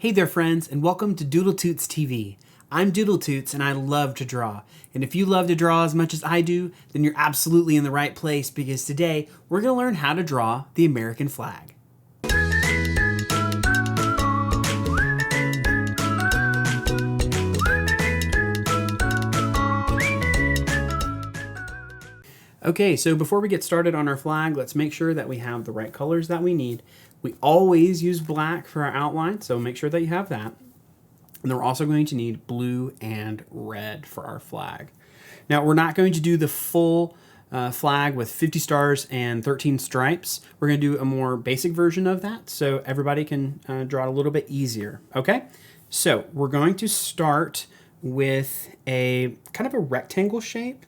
Hey there friends, and welcome to DoodleToots TV. I'm DoodleToots and I love to draw. And if you love to draw as much as I do, then you're absolutely in the right place because today we're going to learn how to draw the American flag. Okay, so before we get started on our flag, let's make sure that we have the right colors that we need. We always use black for our outline, so make sure that you have that. And then we're also going to need blue and red for our flag. Now, we're not going to do the full flag with 50 stars and 13 stripes. We're going to do a more basic version of that so everybody can draw it a little bit easier, okay? So we're going to start with a kind of a rectangle shape.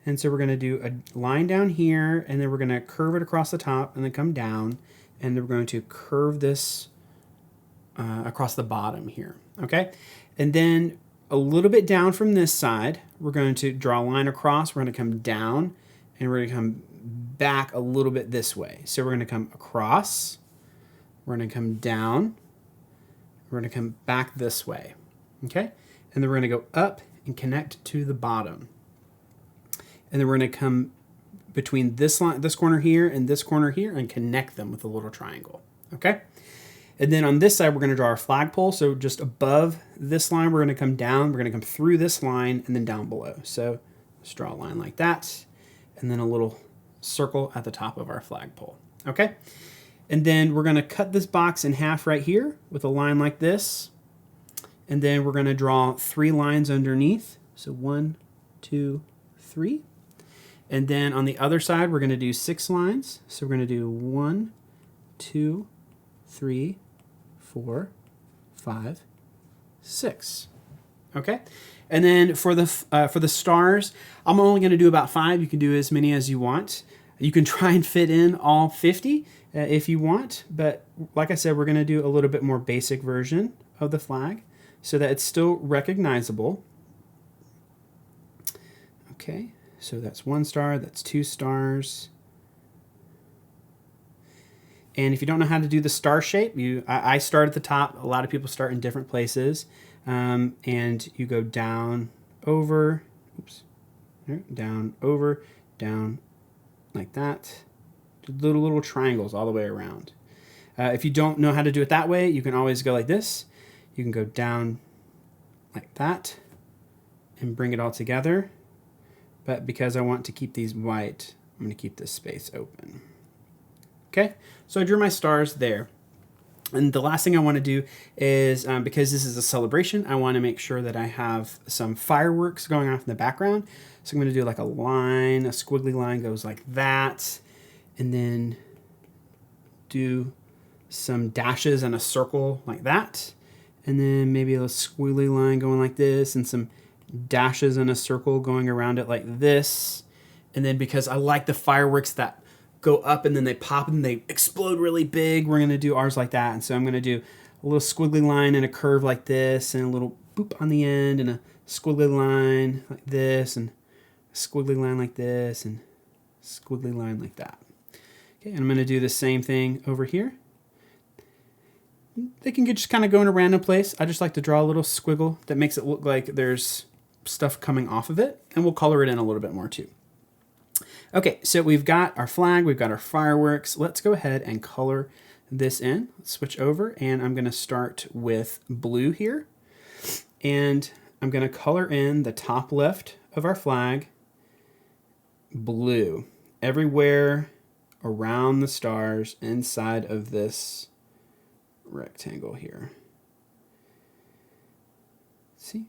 And so we're going to do a line down here, and then we're going to curve it across the top and then come down, and then we're going to curve this across the bottom here, okay? And then a little bit down from this side, we're going to draw a line across, we're going to come down, and we're going to come back a little bit this way. So we're going to come across, we're going to come down, we're going to come back this way, okay? And then we're going to go up and connect to the bottom. And then we're going to come between this line, this corner here and this corner here and connect them with a little triangle, okay? And then on this side, we're going to draw our flagpole. So just above this line, we're going to come down. We're going to come through this line and then down below. So let's draw a line like that and then a little circle at the top of our flagpole, okay? And then we're going to cut this box in half right here with a line like this. And then we're going to draw 3 lines underneath. So 1, 2, 3. And then on the other side, we're going to do 6 lines. So we're going to do 1, 2, 3, 4, 5, 6. Okay. And then for the stars, I'm only going to do about 5. You can do as many as you want. You can try and fit in all 50 if you want. But like I said, we're going to do a little bit more basic version of the flag so that it's still recognizable. Okay. So that's 1 star, that's 2 stars. And if you don't know how to do the star shape, I start at the top. A lot of people start in different places. And you go down, over, oops, down, over, down, like that. Little triangles all the way around. If you don't know how to do it that way, you can always go like this. You can go down like that and bring it all together. But because I want to keep these white, I'm going to keep this space open. Okay, so I drew my stars there. And the last thing I want to do is, because this is a celebration, I want to make sure that I have some fireworks going off in the background. So I'm going to do like a line, a squiggly line goes like that. And then do some dashes and a circle like that. And then maybe a squiggly line going like this and some dashes in a circle going around it like this. And then because I like the fireworks that go up and then they pop and they explode really big, we're going to do ours like that. And so I'm going to do a little squiggly line and a curve like this and a little boop on the end and a squiggly line like this and a squiggly line like this and a squiggly line like that. Okay, and I'm going to do the same thing over here. They can just kind of go in a random place. I just like to draw a little squiggle that makes it look like there's stuff coming off of it, and we'll color it in a little bit more too. Okay, so we've got our flag, we've got our fireworks. Let's go ahead and color this in. Let's switch over, and I'm going to start with blue here, and I'm going to color in the top left of our flag blue everywhere around the stars inside of this rectangle here. See?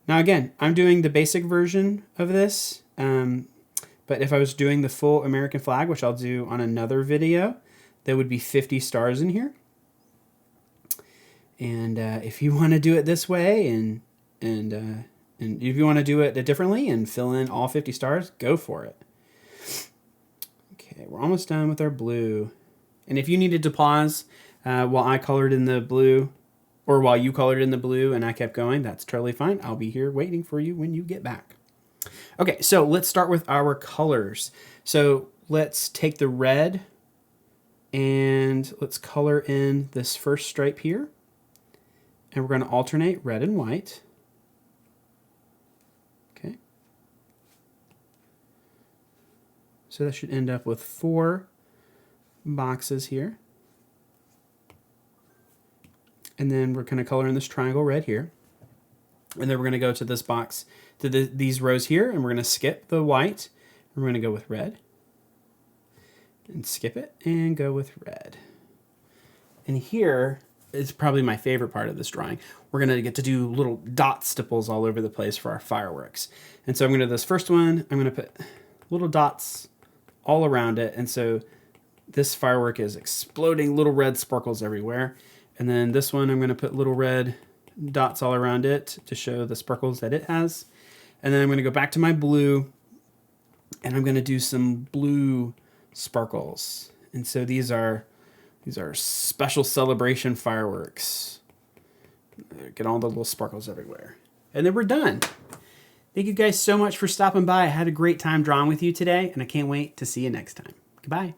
Now again, I'm doing the basic version of this, but if I was doing the full American flag, which I'll do on another video, there would be 50 stars in here. And if you want to do it this way, and if you want to do it differently and fill in all 50 stars, go for it. Okay, we're almost done with our blue. And if you needed to pause while I colored in the blue, or while you colored in the blue and I kept going, that's totally fine. I'll be here waiting for you when you get back. Okay, so let's start with our colors. So let's take the red And let's color in this first stripe here. And we're going to alternate red and white. Okay. So that should end up with 4 boxes here. And then we're going to color in this triangle red here. And then we're going to go to this box, to these rows here, and we're going to skip the white. And we're going to go with red. And skip it and go with red. And here is probably my favorite part of this drawing. We're going to get to do little dot stipples all over the place for our fireworks. And so I'm going to do this first one, I'm going to put little dots all around it. And so this firework is exploding little red sparkles everywhere. And then this one, I'm going to put little red dots all around it to show the sparkles that it has. And then I'm going to go back to my blue, and I'm going to do some blue sparkles. And so these are special celebration fireworks. Get all the little sparkles everywhere. And then we're done. Thank you guys so much for stopping by. I had a great time drawing with you today, and I can't wait to see you next time. Goodbye.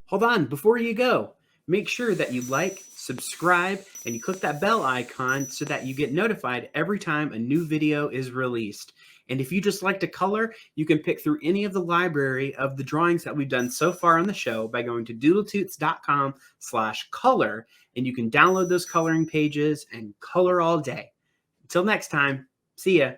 Hold on, before you go, make sure that you like, subscribe, and you click that bell icon so that you get notified every time a new video is released. And if you just like to color, you can pick through any of the library of the drawings that we've done so far on the show by going to DoodleToots.com/color, and you can download those coloring pages and color all day. Until next time, see ya.